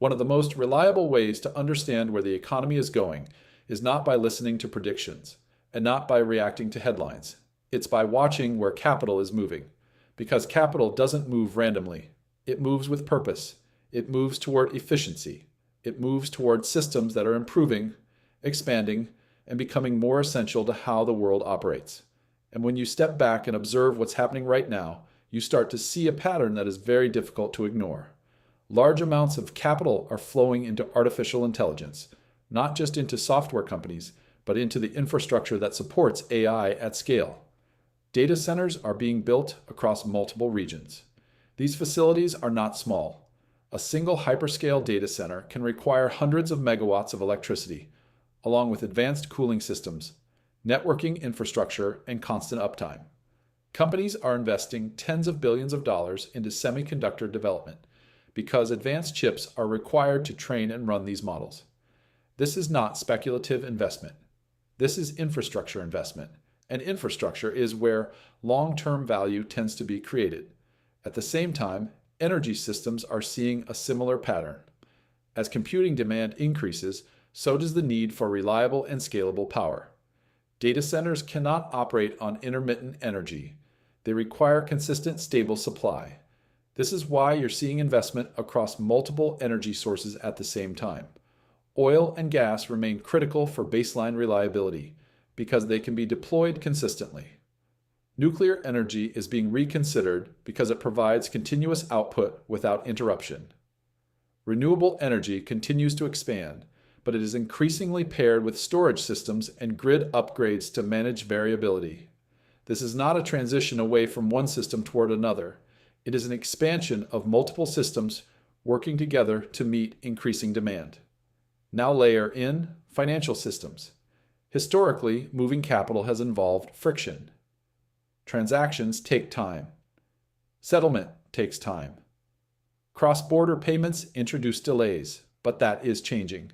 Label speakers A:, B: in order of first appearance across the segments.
A: One of the most reliable ways to understand where the economy is going is not by listening to predictions and not by reacting to headlines. It's by watching where capital is moving. Because capital doesn't move randomly. It moves with purpose. It moves toward efficiency. It moves toward systems that are improving, expanding, and becoming more essential to how the world operates. And when you step back and observe what's happening right now, you start to see a pattern that is very difficult to ignore. Large amounts of capital are flowing into artificial intelligence, not just into software companies, but into the infrastructure that supports AI at scale. Data centers are being built across multiple regions. These facilities are not small. A single hyperscale data center can require hundreds of megawatts of electricity, along with advanced cooling systems, networking infrastructure, and constant uptime. Companies are investing tens of billions of dollars into semiconductor development because advanced chips are required to train and run these models. This is not speculative investment. This is infrastructure investment, and infrastructure is where long-term value tends to be created. At the same time, energy systems are seeing a similar pattern. As computing demand increases, so does the need for reliable and scalable power. Data centers cannot operate on intermittent energy. They require consistent, stable supply. This is why you're seeing investment across multiple energy sources at the same time. Oil and gas remain critical for baseline reliability because they can be deployed consistently. Nuclear energy is being reconsidered because it provides continuous output without interruption. Renewable energy continues to expand, but it is increasingly paired with storage systems and grid upgrades to manage variability. This is not a transition away from one system toward another. It is an expansion of multiple systems working together to meet increasing demand. Now layer in financial systems. Historically, moving capital has involved friction. Transactions take time. Settlement takes time. Cross-border payments introduce delays, but that is changing.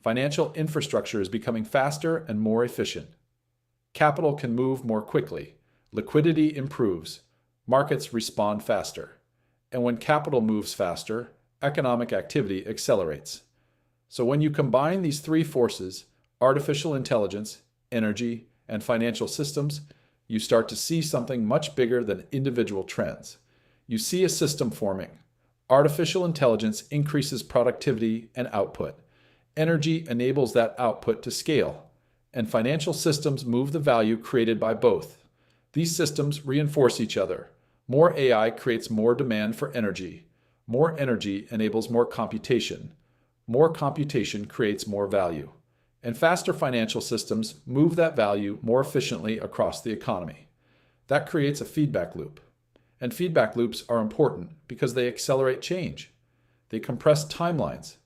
A: Financial infrastructure is becoming faster and more efficient. Capital can move more quickly. Liquidity improves. Markets respond faster. And when capital moves faster, economic activity accelerates. So when you combine these three forces, artificial intelligence, energy, and financial systems, you start to see something much bigger than individual trends. You see a system forming. Artificial intelligence increases productivity and output. Energy enables that output to scale. And financial systems move the value created by both. These systems reinforce each other. More AI creates more demand for energy. More energy enables more computation. More computation creates more value. And faster financial systems move that value more efficiently across the economy. That creates a feedback loop. And feedback loops are important because they accelerate change. They compress timelines.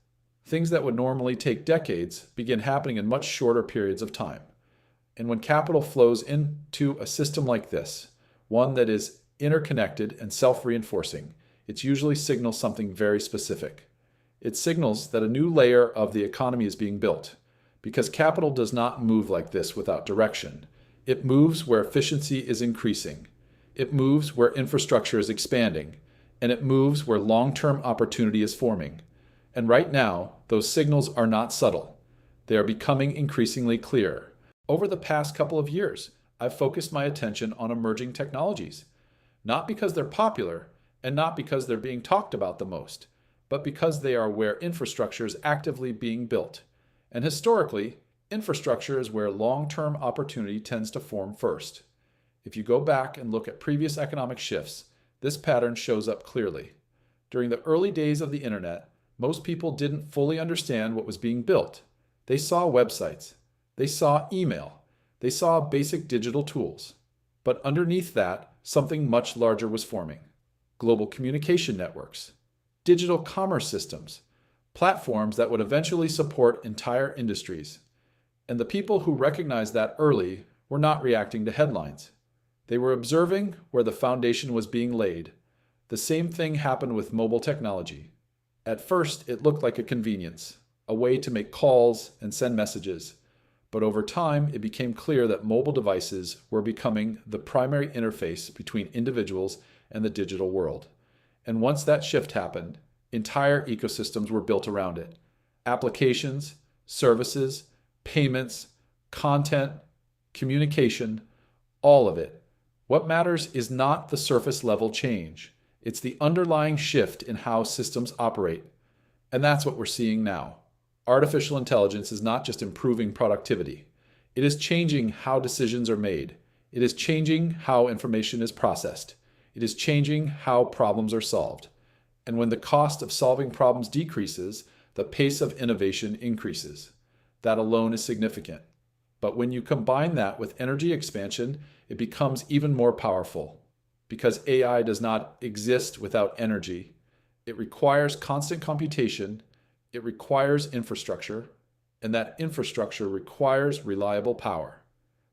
A: Things that would normally take decades begin happening in much shorter periods of time. And when capital flows into a system like this, one that is interconnected and self-reinforcing, it usually signals something very specific. It signals that a new layer of the economy is being built, because capital does not move like this without direction. It moves where efficiency is increasing. It moves where infrastructure is expanding, and it moves where long-term opportunity is forming. And right now, those signals are not subtle. They are becoming increasingly clear. Over the past couple of years, I've focused my attention on emerging technologies, not because they're popular and not because they're being talked about the most, but because they are where infrastructure is actively being built. And historically, infrastructure is where long-term opportunity tends to form first. If you go back and look at previous economic shifts, this pattern shows up clearly. During the early days of the internet, most people didn't fully understand what was being built. They saw websites. They saw email. They saw basic digital tools. But underneath that, something much larger was forming. Global communication networks, digital commerce systems, platforms that would eventually support entire industries. And the people who recognized that early were not reacting to headlines. They were observing where the foundation was being laid. The same thing happened with mobile technology. At first, it looked like a convenience, a way to make calls and send messages. But over time, it became clear that mobile devices were becoming the primary interface between individuals and the digital world. And once that shift happened, Entire ecosystems were built around it. Applications, services, payments, content, communication, all of it. What matters is not the surface level change. It's the underlying shift in how systems operate. And that's what we're seeing now. Artificial intelligence is not just improving productivity. It is changing how decisions are made. It is changing how information is processed. It is changing how problems are solved. And when the cost of solving problems decreases, the pace of innovation increases. That alone is significant. But when you combine that with energy expansion, it becomes even more powerful. Because AI does not exist without energy. It requires constant computation, it requires infrastructure, and that infrastructure requires reliable power.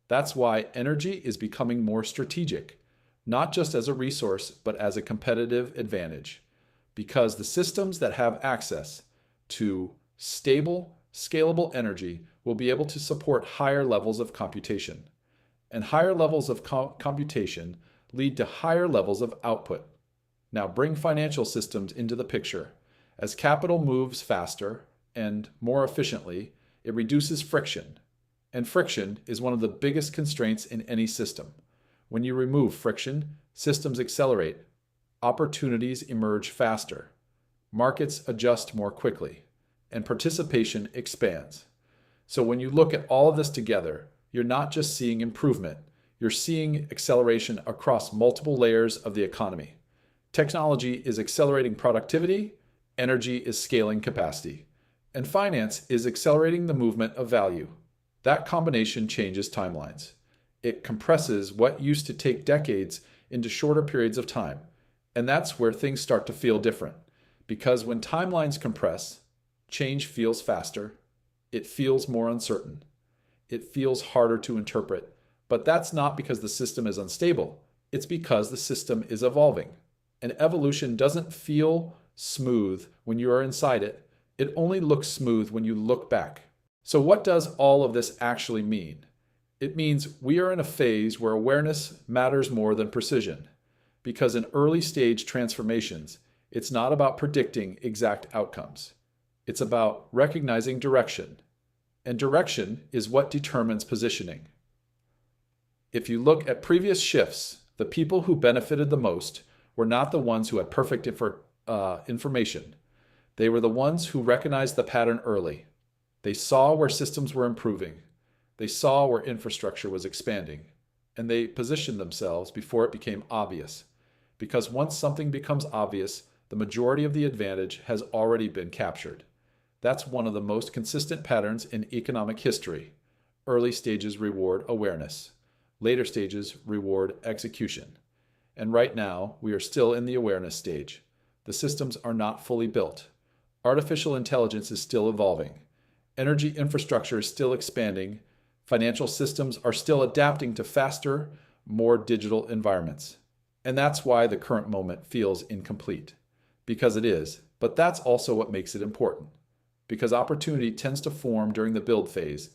A: That's why energy is becoming more strategic, not just as a resource, but as a competitive advantage. Because the systems that have access to stable, scalable energy will be able to support higher levels of computation. And higher levels of computation lead to higher levels of output. Now bring financial systems into the picture. As capital moves faster and more efficiently, it reduces friction. And friction is one of the biggest constraints in any system. When you remove friction, systems accelerate. Opportunities emerge faster. Markets adjust more quickly. And participation expands. So when you look at all of this together, you're not just seeing improvement. You're seeing acceleration across multiple layers of the economy. Technology is accelerating productivity, energy is scaling capacity, and finance is accelerating the movement of value. That combination changes timelines. It compresses what used to take decades into shorter periods of time. And that's where things start to feel different. Because when timelines compress, change feels faster, it feels more uncertain, it feels harder to interpret. But that's not because the system is unstable. It's because the system is evolving. And evolution doesn't feel smooth when you are inside it. It only looks smooth when you look back. So what does all of this actually mean? It means we are in a phase where awareness matters more than precision. Because in early stage transformations, it's not about predicting exact outcomes. It's about recognizing direction. And direction is what determines positioning. If you look at previous shifts, the people who benefited the most were not the ones who had perfect information. They were the ones who recognized the pattern early. They saw where systems were improving. They saw where infrastructure was expanding. And they positioned themselves before it became obvious. Because once something becomes obvious, the majority of the advantage has already been captured. That's one of the most consistent patterns in economic history. Early stages reward awareness. Later stages reward execution. And right now, we are still in the awareness stage. The systems are not fully built. Artificial intelligence is still evolving. Energy infrastructure is still expanding. Financial systems are still adapting to faster, more digital environments. And that's why the current moment feels incomplete. Because it is, but that's also what makes it important. Because opportunity tends to form during the build phase,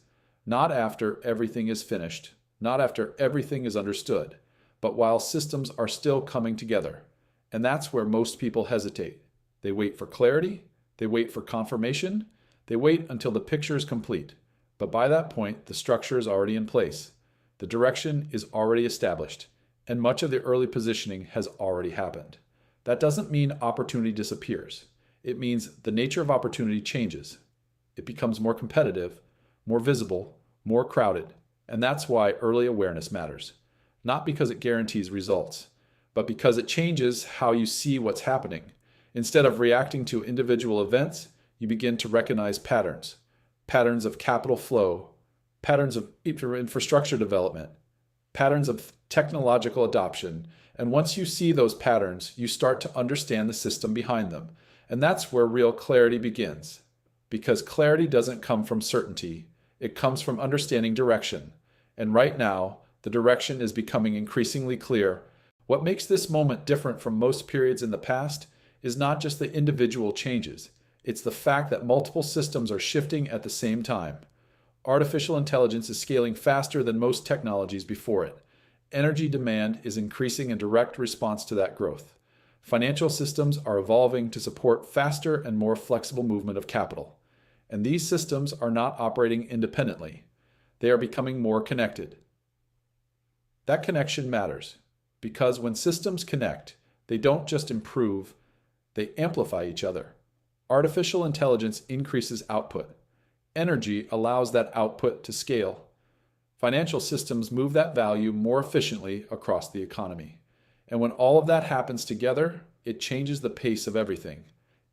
A: not after everything is finished, not after everything is understood, but while systems are still coming together. And that's where most people hesitate. They wait for clarity, they wait for confirmation, they wait until the picture is complete. But by that point, the structure is already in place. The direction is already established, and much of the early positioning has already happened. That doesn't mean opportunity disappears. It means the nature of opportunity changes. It becomes more competitive, more visible, more crowded, and that's why early awareness matters. Not because it guarantees results, but because it changes how you see what's happening. Instead of reacting to individual events, you begin to recognize patterns. Patterns of capital flow, patterns of infrastructure development, patterns of technological adoption. And once you see those patterns, you start to understand the system behind them. And that's where real clarity begins. Because clarity doesn't come from certainty, it comes from understanding direction. And right now, the direction is becoming increasingly clear. What makes this moment different from most periods in the past is not just the individual changes. It's the fact that multiple systems are shifting at the same time. Artificial intelligence is scaling faster than most technologies before it. Energy demand is increasing in direct response to that growth. Financial systems are evolving to support faster and more flexible movement of capital. And these systems are not operating independently. They are becoming more connected. That connection matters because when systems connect, they don't just improve, they amplify each other. Artificial intelligence increases output. Energy allows that output to scale. Financial systems move that value more efficiently across the economy. And when all of that happens together, it changes the pace of everything.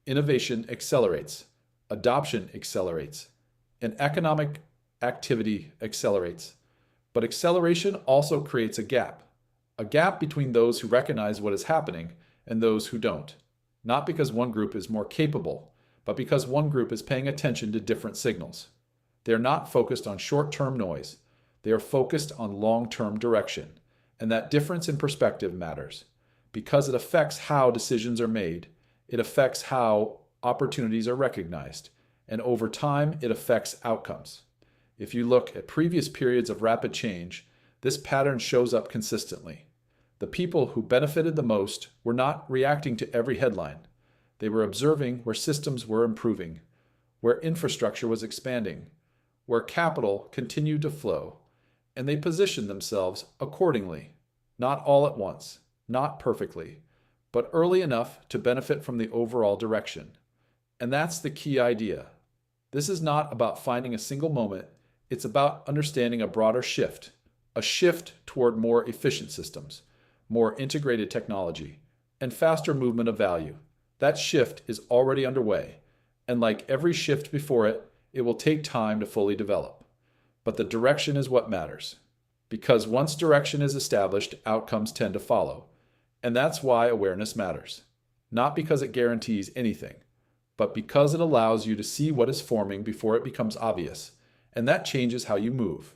A: Innovation accelerates. Adoption accelerates. And economic activity accelerates. But acceleration also creates a gap between those who recognize what is happening and those who don't. Not because one group is more capable, but because one group is paying attention to different signals. They are not focused on short-term noise. They are focused on long-term direction. And that difference in perspective matters because it affects how decisions are made. It affects how opportunities are recognized. And over time, it affects outcomes. If you look at previous periods of rapid change, this pattern shows up consistently. The people who benefited the most were not reacting to every headline. They were observing where systems were improving, where infrastructure was expanding, where capital continued to flow, and they positioned themselves accordingly, not all at once, not perfectly, but early enough to benefit from the overall direction. And that's the key idea. This is not about finding a single moment. It's about understanding a broader shift, a shift toward more efficient systems, more integrated technology, and faster movement of value. That shift is already underway, and like every shift before it, it will take time to fully develop. But the direction is what matters, because once direction is established, outcomes tend to follow. And that's why awareness matters. Not because it guarantees anything, but because it allows you to see what is forming before it becomes obvious, and that changes how you move.